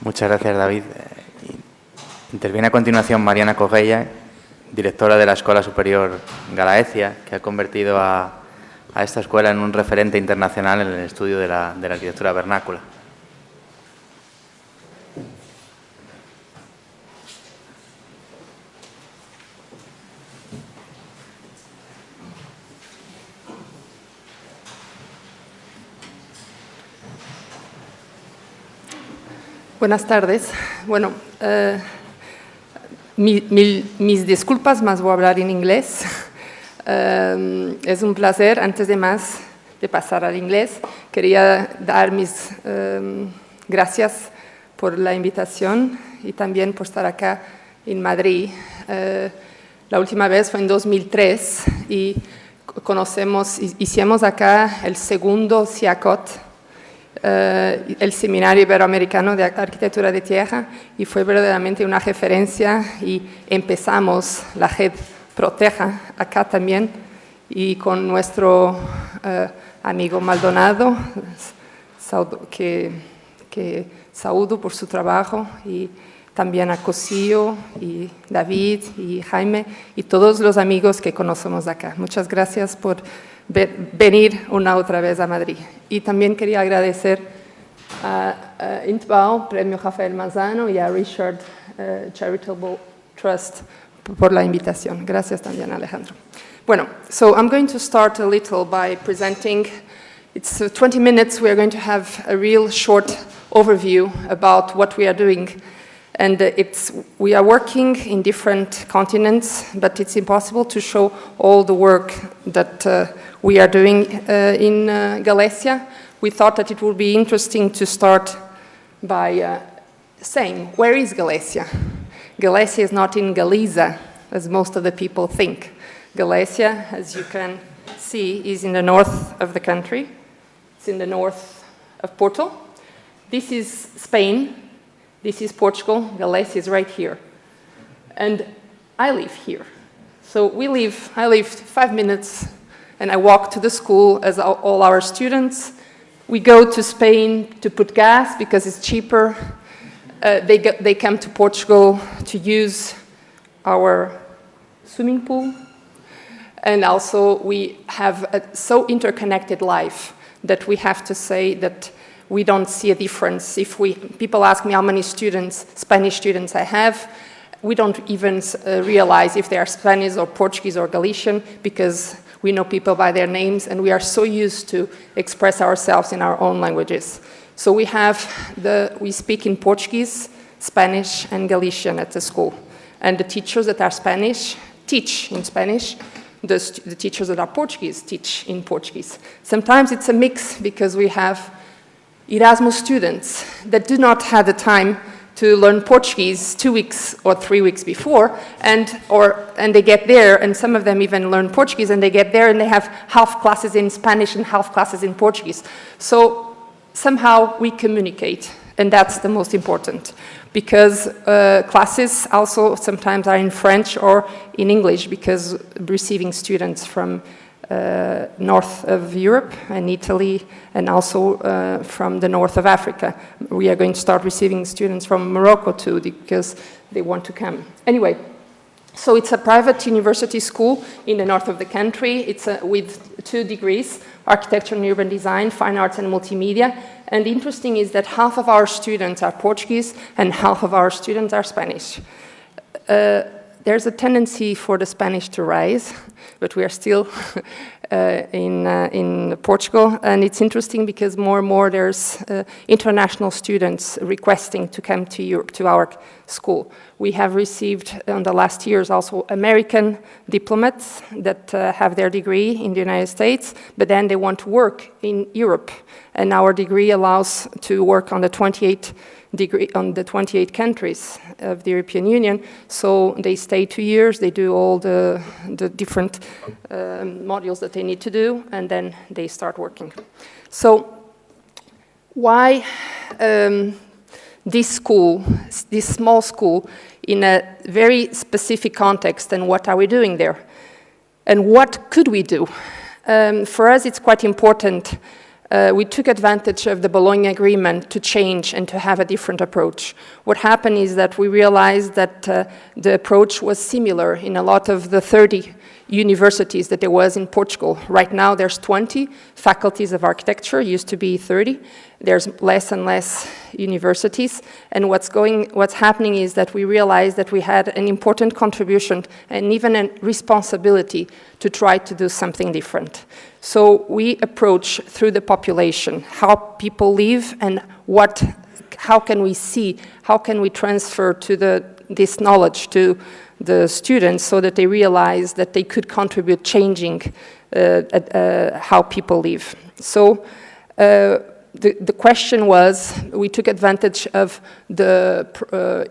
Muchas gracias, David. Interviene a continuación Mariana Correia, directora de la Escuela Superior Gallaecia, que ha convertido a esta escuela en un referente internacional en el estudio de la arquitectura vernácula. Buenas tardes. Bueno, mis disculpas, más voy a hablar en inglés. Es un placer, antes de pasar al inglés, quería dar mis gracias por la invitación y también por estar acá en Madrid. La última vez fue en 2003 y hicimos acá el segundo CIACOT, el Seminario Iberoamericano de Arquitectura de Tierra, y fue verdaderamente una referencia, y empezamos la red Proteja acá también, y con nuestro amigo Maldonado, que saludo por su trabajo, y también a Cosillo, y David, y Jaime, y todos los amigos que conocemos acá. Muchas gracias por venir otra vez a Madrid. Y también quería agradecer a INTBAU, Premio Rafael Manzano, y a Richard Charitable Trust por la invitación. Gracias también, Alejandro. Bueno, so I'm going to start a little by presenting. It's 20 minutes. We are going to have a real short overview about what we are doing. And we are working in different continents, but it's impossible to show all the work that we are doing in Gallaecia. We thought that it would be interesting to start by saying, where is Gallaecia? Gallaecia is not in Galicia, as most of the people think. Gallaecia, as you can see, is in the north of the country. It's in the north of Porto. This is Spain. This is Portugal. Gallaecia is right here. And I live here. So I live 5 minutes, and I walk to the school as all our students. We go to Spain to put gas because it's cheaper. They come to Portugal to use our swimming pool. And also we have a so interconnected life that we have to say that we don't see a difference. People ask me how many Spanish students I have, we don't even realize if they are Spanish or Portuguese or Galician, because we know people by their names, and we are so used to express ourselves in our own languages. So we speak in Portuguese, Spanish, and Galician at the school. And the teachers that are Spanish teach in Spanish. The teachers that are Portuguese teach in Portuguese. Sometimes it's a mix because we have Erasmus students that do not have the time to learn Portuguese 2 weeks or 3 weeks before, and they get there, and some of them even learn Portuguese, and they get there and they have half classes in Spanish and half classes in Portuguese. So somehow we communicate, and that's the most important, because classes also sometimes are in French or in English, because receiving students from north of Europe and Italy, and also from the north of Africa. We are going to start receiving students from Morocco too, because they want to come. Anyway, so it's a private university school in the north of the country. It's with 2 degrees, architecture and urban design, fine arts and multimedia. And interesting is that half of our students are Portuguese and half of our students are Spanish. There's a tendency for the Spanish to rise, but we are still in Portugal, and it's interesting because more and more there's international students requesting to come to Europe, to our school. We have received in the last years also American diplomats that have their degree in the United States, but then they want to work in Europe, and our degree allows to work on the 28 countries of the European Union. So they stay 2 years, they do all the different modules that they need to do, and then they start working. So why this school, this small school, in a very specific context, and what are we doing there? And what could we do? For us, it's quite important we took advantage of the Bologna Agreement to change and to have a different approach. What happened is that we realized that the approach was similar in a lot of the 30 universities that there was in Portugal. Right now there's 20 faculties of architecture, used to be 30. There's less and less universities, and what's happening is that we realized that we had an important contribution and even a responsibility to try to do something different. So we approach through the population, how people live and how can we see, how can we transfer this knowledge to the students so that they realize that they could contribute changing how people live. So the question was, we took advantage of the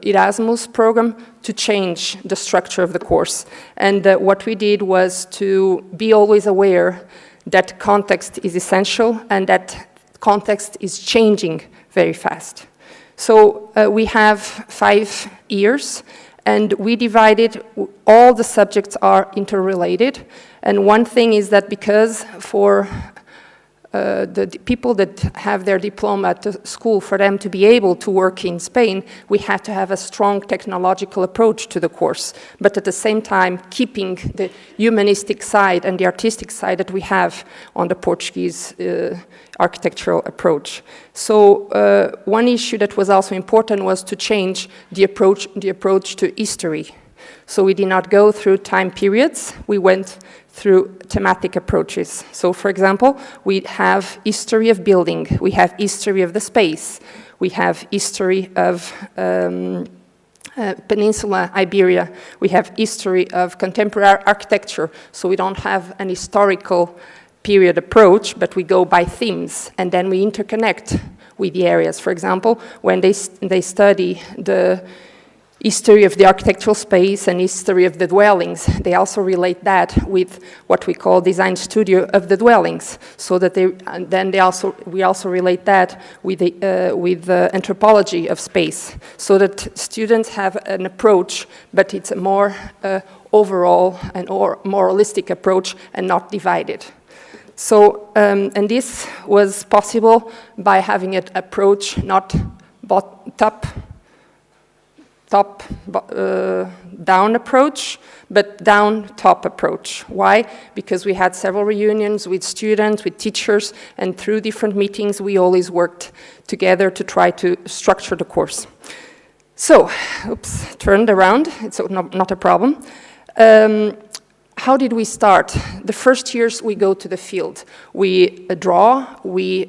Erasmus program to change the structure of the course. And what we did was to be always aware that context is essential and that context is changing very fast. So we have 5 years, and we divided, all the subjects are interrelated. And one thing is that because for the people that have their diploma at the school, for them to be able to work in Spain, we have to have a strong technological approach to the course, but at the same time keeping the humanistic side and the artistic side that we have on the Portuguese architectural approach. So one issue that was also important was to change the approach to history. So we did not go through time periods, we went through thematic approaches. So for example, we have history of building, we have history of the space, we have history of Peninsula Iberia, we have history of contemporary architecture, so we don't have an historical period approach, but we go by themes, and then we interconnect with the areas. For example, when they study the history of the architectural space and history of the dwellings, they also relate that with what we call design studio of the dwellings, so that we also relate that with the anthropology of space, so that students have an approach, but it's a more overall and more holistic approach and not divided. So, and this was possible by having an approach not top-down approach, but down-top approach. Why? Because we had several reunions with students, with teachers, and through different meetings, we always worked together to try to structure the course. So, oops, turned around, it's not a problem. How did we start? The first years we go to the field. We draw, we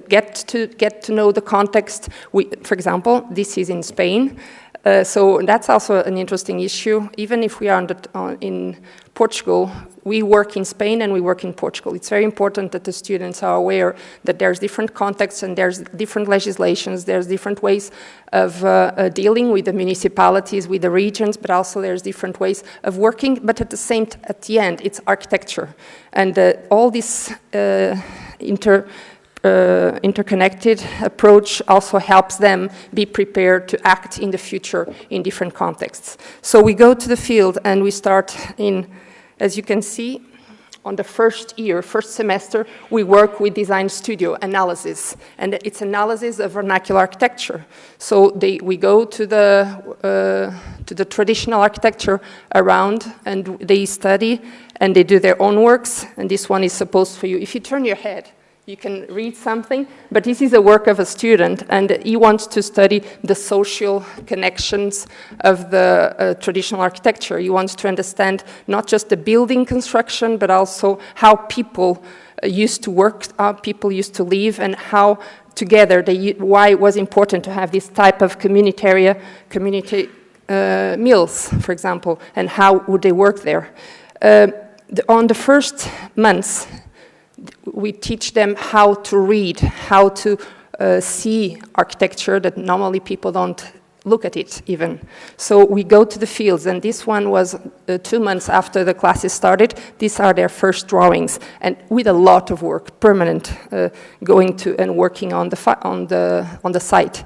get to know the context. For example, this is in Spain. So that's also an interesting issue. Even if we are in Portugal, we work in Spain and we work in Portugal. It's very important that the students are aware that there's different contexts and there's different legislations, there's different ways of dealing with the municipalities, with the regions, but also there's different ways of working, but at the end, it's architecture. And all this interconnected approach also helps them be prepared to act in the future in different contexts. So we go to the field and we start in, as you can see, on the first semester, we work with design studio analysis, and it's analysis of vernacular architecture. So we go to the traditional architecture around, and they study, and they do their own works, and this one is supposed for you. If you turn your head, you can read something, but this is a work of a student, and he wants to study the social connections of the traditional architecture. He wants to understand not just the building construction, but also how people used to work, how people used to live, and how together, why it was important to have this type of community meals, for example, and how would they work there. On the first months, we teach them how to read, how to see architecture that normally people don't look at it even. So we go to the fields, and this one was 2 months after the classes started. These are their first drawings, and with a lot of work, permanent, going to and working on the site.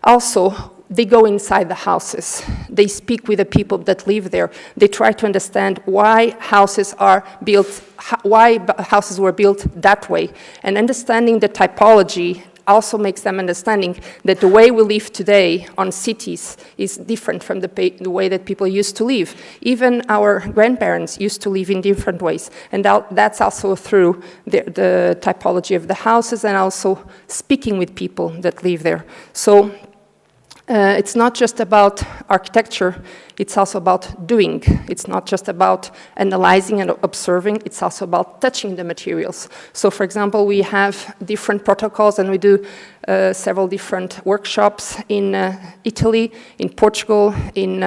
Also, they go inside the houses. They speak with the people that live there. They try to understand why houses are built, why houses were built that way. And understanding the typology also makes them understanding that the way we live today on cities is different from the way that people used to live. Even our grandparents used to live in different ways. And that's also through the typology of the houses and also speaking with people that live there. So it's not just about architecture, it's also about doing. It's not just about analyzing and observing, it's also about touching the materials. So for example, we have different protocols and we do several different workshops in Italy, in Portugal, in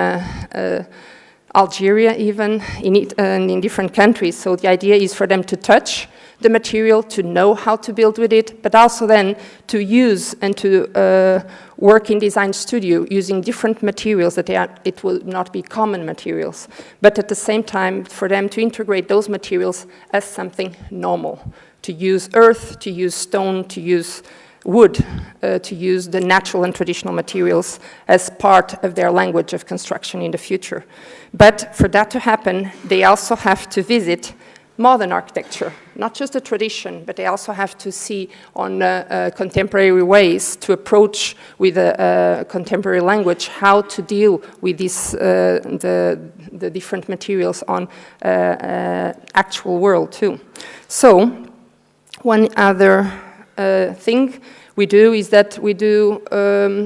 Algeria even, in different countries. So the idea is for them to touch the material, to know how to build with it, but also then to use and to work in design studio using different materials that it will not be common materials, but at the same time for them to integrate those materials as something normal, to use earth, to use stone, to use wood, to use the natural and traditional materials as part of their language of construction in the future. But for that to happen, they also have to visit modern architecture, not just the tradition, but they also have to see on contemporary ways to approach with a contemporary language how to deal with this, the different materials on actual world too. So one other thing we do is that we do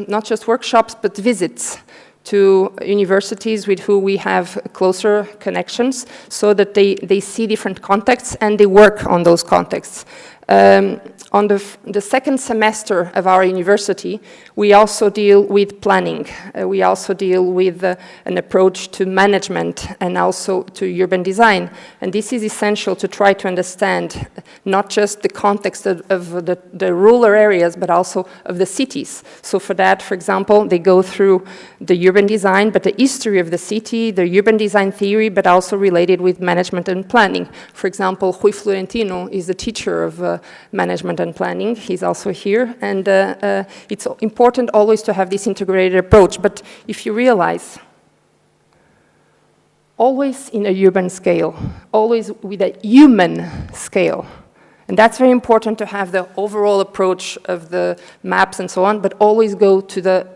not just workshops but visits to universities with who we have closer connections so that they see different contexts and they work on those contexts. On the second semester of our university, we also deal with planning. We also deal with an approach to management and also to urban design. And this is essential to try to understand not just the context of the rural areas, but also of the cities. So for that, for example, they go through the urban design, but the history of the city, the urban design theory, but also related with management and planning. For example, Rui Florentino is the teacher of management and planning. He's also here, and it's important always to have this integrated approach. But if you realize, always in a urban scale, always with a human scale, and that's very important to have the overall approach of the maps and so on, but always go to the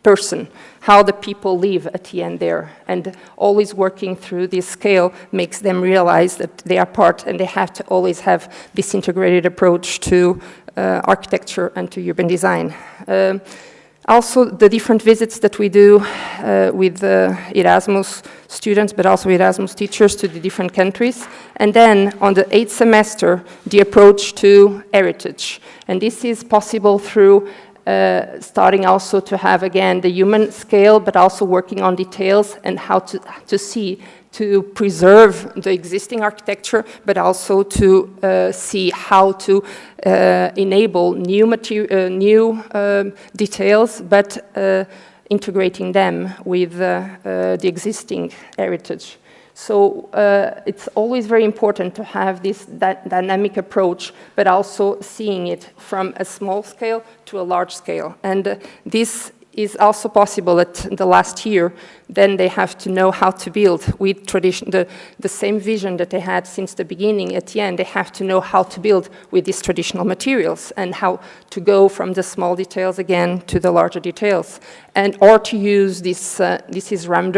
person, how the people live at the end there. And always working through this scale makes them realize that they are part and they have to always have this integrated approach to architecture and to urban design. Also, the different visits that we do with Erasmus students, but also Erasmus teachers to the different countries. And then, on the 8th semester, the approach to heritage. And this is possible through starting also to have, again, the human scale, but also working on details and how to see, to preserve the existing architecture, but also to see how to enable new details, but integrating them with the existing heritage. So it's always very important to have this dynamic approach, but also seeing it from a small scale to a large scale. And this is also possible at the last year. Then they have to know how to build with tradition, the same vision that they had since the beginning. At the end, they have to know how to build with these traditional materials and how to go from the small details again to the larger details, and or to use this. This is rammed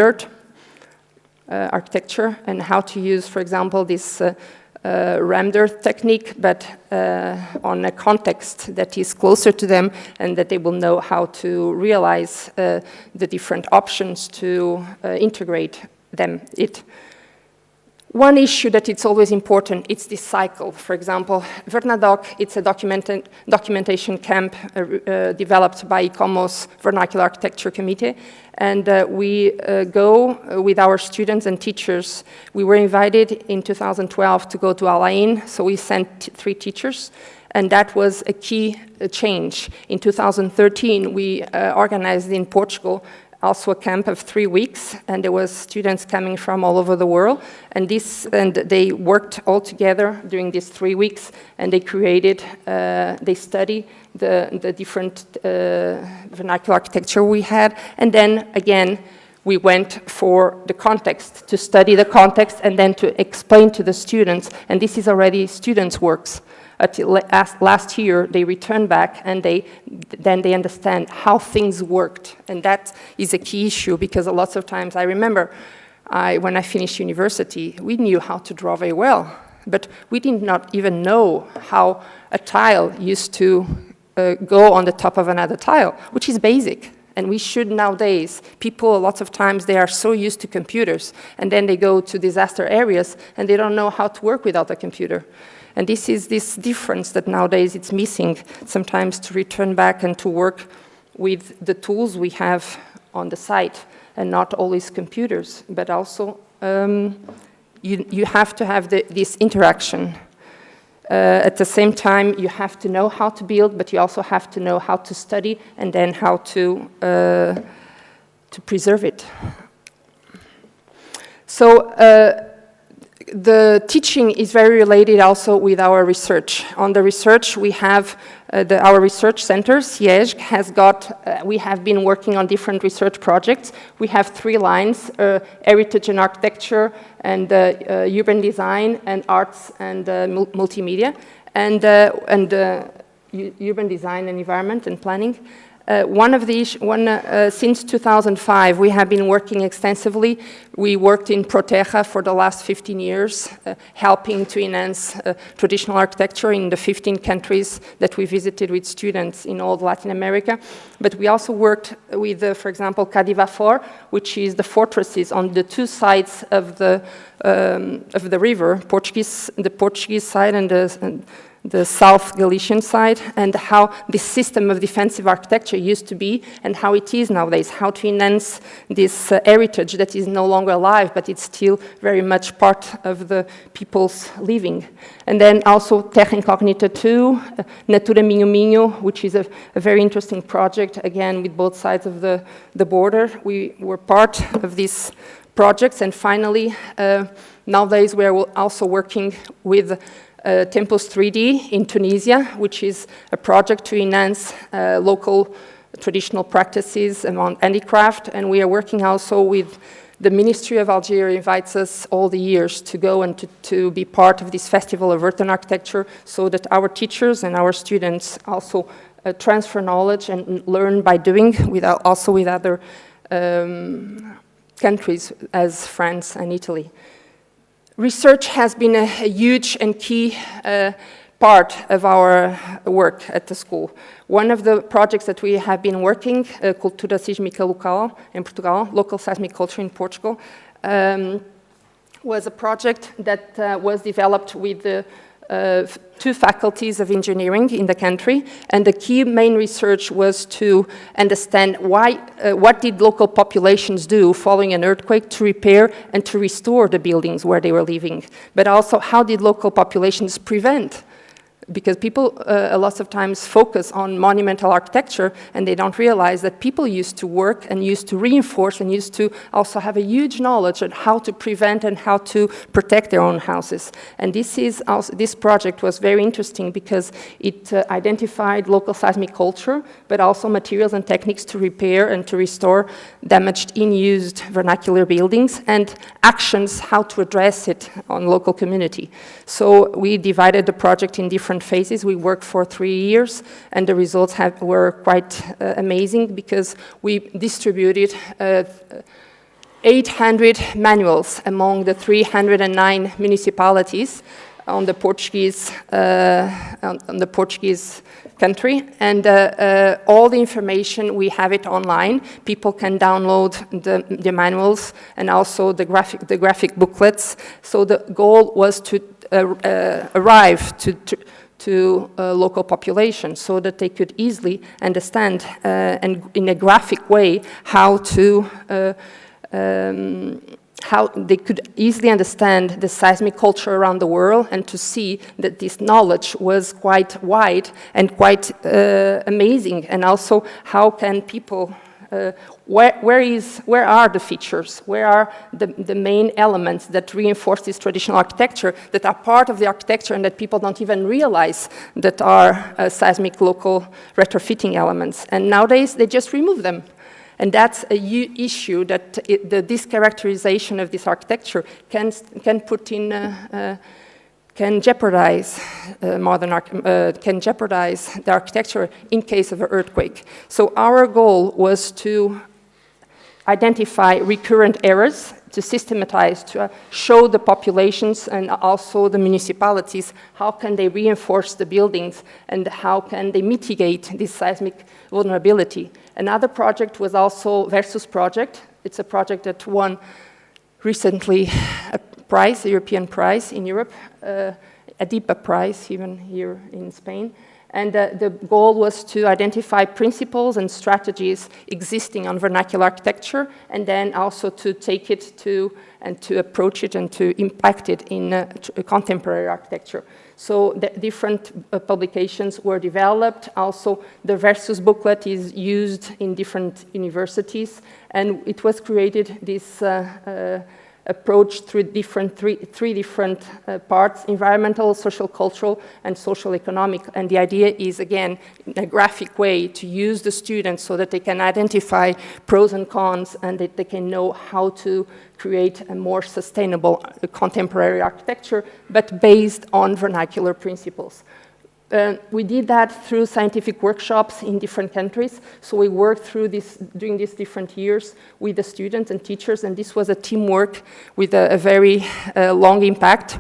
architecture, and how to use, for example, this rammed earth technique, but on a context that is closer to them, and that they will know how to realize the different options to integrate it. One issue that it's always important, it's this cycle. For example, Vernadoc, it's a documentation camp developed by ICOMOS Vernacular Architecture Committee, and we go with our students and teachers. We were invited in 2012 to go to Al Ain, so we sent 3 teachers, and that was a key change. In 2013, we organized in Portugal also a camp of 3 weeks, and there was students coming from all over the world, and they worked all together during these 3 weeks, and they created, they studied the different vernacular architecture we had, and then again, we went for the context, to study the context and then to explain to the students, and this is already students' works. Last year, they returned back and then they understand how things worked, and that is a key issue because a lot of times, I remember when I finished university, we knew how to draw very well, but we did not even know how a tile used to go on the top of another tile, which is basic. And we should nowadays, people a lot of times, they are so used to computers, and then they go to disaster areas, and they don't know how to work without a computer. And this is this difference that nowadays it's missing, sometimes to return back and to work with the tools we have on the site, and not always computers, but also you have to have this interaction. At the same time, you have to know how to build, but you also have to know how to study and then how to preserve it. So the teaching is very related also with our research. On the research, we have our research center, Siege, has got, we have been working on different research projects. We have 3 lines, heritage and architecture, and urban design, and arts, and multimedia, and urban design and environment and planning. Since 2005, we have been working extensively. We worked in Proterra for the last 15 years, helping to enhance traditional architecture in the 15 countries that we visited with students in all Latin America. But we also worked with, for example, Cadivafor, which is the fortresses on the 2 sides of the river, the Portuguese side and the South Galician side, and how this system of defensive architecture used to be and how it is nowadays, how to enhance this heritage that is no longer alive, but it's still very much part of the people's living. And then also Terra Incognita 2, Natura Minho Minho, which is a very interesting project, again, with both sides of the border. We were part of these projects, and finally, nowadays we are also working with Tempos 3D in Tunisia, which is a project to enhance local traditional practices among handicraft, and we are working also with the Ministry of Algeria invites us all the years to go and to be part of this festival of earthen architecture, so that our teachers and our students also transfer knowledge and learn by doing, also with other countries as France and Italy. Research has been a huge and key part of our work at the school. One of the projects that we have been working, Cultura Sísmica Local in Portugal, local seismic culture in Portugal, was a project that was developed with the 2 faculties of engineering in the country, and the key main research was to understand what did local populations do following an earthquake to repair and to restore the buildings where they were living, but also how did local populations prevent. Because people a lot of times focus on monumental architecture, and they don't realize that people used to work and used to reinforce and used to also have a huge knowledge on how to prevent and how to protect their own houses. And this project was very interesting because it identified local seismic culture, but also materials and techniques to repair and to restore damaged, unused vernacular buildings, and actions how to address it on local community. So we divided the project in different phases. We worked for 3 years, and the results were quite amazing because we distributed 800 manuals among the 309 municipalities on the Portuguese country, and all the information, we have it online. People can download the manuals and also the graphic booklets. So the goal was to arrive to local population so that they could easily understand and in a graphic way how they could easily understand the seismic culture around the world, and to see that this knowledge was quite wide and quite amazing, and also how can people where are the features? Where are the main elements that reinforce this traditional architecture that are part of the architecture and that people don't even realize that are seismic local retrofitting elements? And nowadays, they just remove them. And that's a issue that this characterization of this architecture can put in, can jeopardize can jeopardize the architecture in case of an earthquake. So our goal was to identify recurrent errors, to systematize, to show the populations and also the municipalities how can they reinforce the buildings and how can they mitigate this seismic vulnerability. Another project was also Versus project. It's a project that won recently a prize, a European prize in Europe, a DIPA prize even here in Spain. And the goal was to identify principles and strategies existing on vernacular architecture, and then also to take it to, and to approach it and to impact it in contemporary architecture. So the different publications were developed. Also, the Versus booklet is used in different universities, and it was created this approach through three different parts: environmental, social, cultural, and social economic. And the idea is, again, in a graphic way, to use the students so that they can identify pros and cons and that they can know how to create a more sustainable contemporary architecture, but based on vernacular principles. We did that through scientific workshops in different countries. So we worked through this, during these different years with the students and teachers, and this was a teamwork with a very long impact.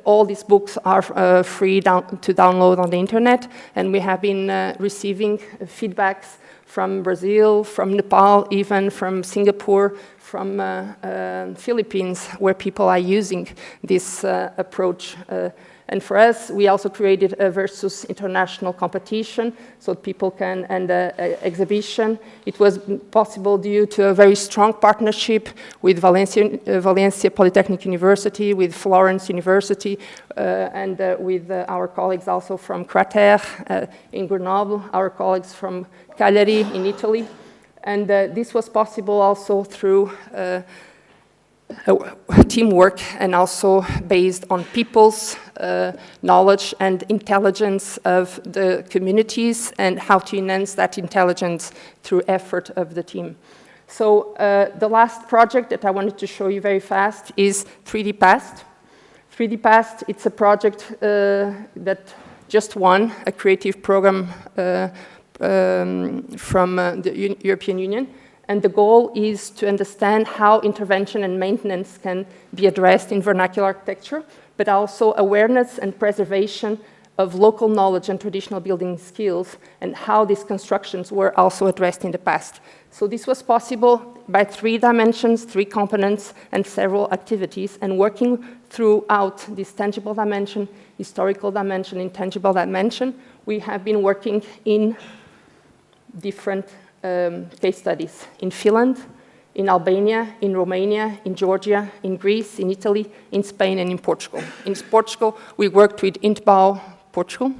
All these books are free to download on the internet, and we have been receiving feedbacks from Brazil, from Nepal, even from Singapore, from Philippines, where people are using this approach. And for us, we also created a Versus international competition so people can, and exhibition. It was possible due to a very strong partnership with Valencia Polytechnic University, with Florence University, and with our colleagues also from Crater in Grenoble, our colleagues from Cagliari in Italy. And this was possible also through teamwork and also based on people's knowledge and intelligence of the communities and how to enhance that intelligence through effort of the team. So the last project that I wanted to show you very fast is 3D Past. 3D Past, it's a project that just won a creative program from the European Union. And the goal is to understand how intervention and maintenance can be addressed in vernacular architecture, but also awareness and preservation of local knowledge and traditional building skills, and how these constructions were also addressed in the past. So this was possible by 3 dimensions, 3 components, and several activities, and working throughout this tangible dimension, historical dimension, intangible dimension. We have been working in different case studies in Finland, in Albania, in Romania, in Georgia, in Greece, in Italy, in Spain, and in Portugal. In Portugal, we worked with INTBAU Portugal,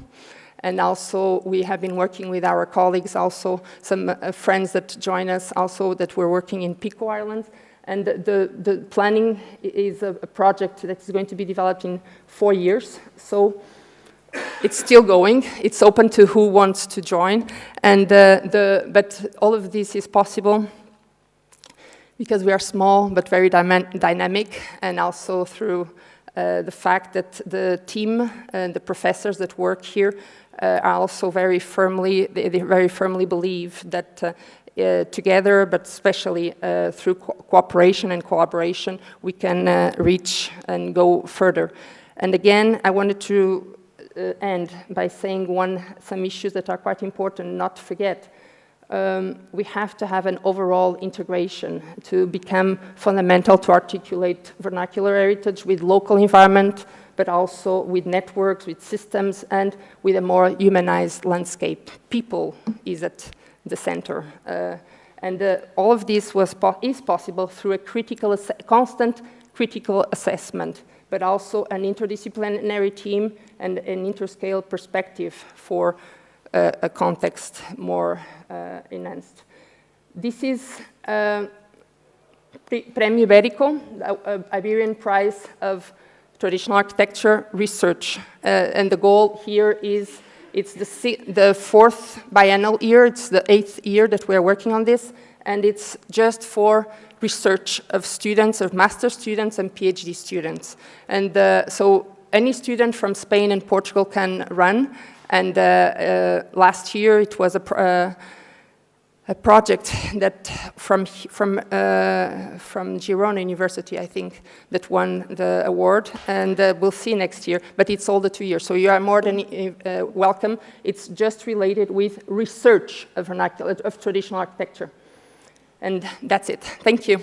and also we have been working with our colleagues, also some friends that join us also that were working in Pico Ireland. And the planning is a project that is going to be developed in 4 years. So it's still going. It's open to who wants to join, and but all of this is possible because we are small but very dynamic, and also through the fact that the team and the professors that work here are also very firmly. They very firmly believe that. Together, but especially through cooperation and collaboration, we can reach and go further. And again, I wanted to end by saying some issues that are quite important not to forget. We have to have an overall integration to become fundamental to articulate vernacular heritage with local environment, but also with networks, with systems, and with a more humanized landscape. People is at the center. All of this is possible through a constant critical assessment, but also an interdisciplinary team and an interscale perspective for a context more enhanced. This is Premio Ibérico, Iberian Prize of Traditional Architecture Research. And the goal here is, it's the 4th biennial year, it's the 8th year that we're working on this, and it's just for research of students, of master students and PhD students. And so any student from Spain and Portugal can run, and last year it was a project that from Girona University, I think, that won the award, and we'll see next year, but it's all the 2 years, so you are more than welcome. It's just related with research of vernacular, of traditional architecture. And that's it. Thank you.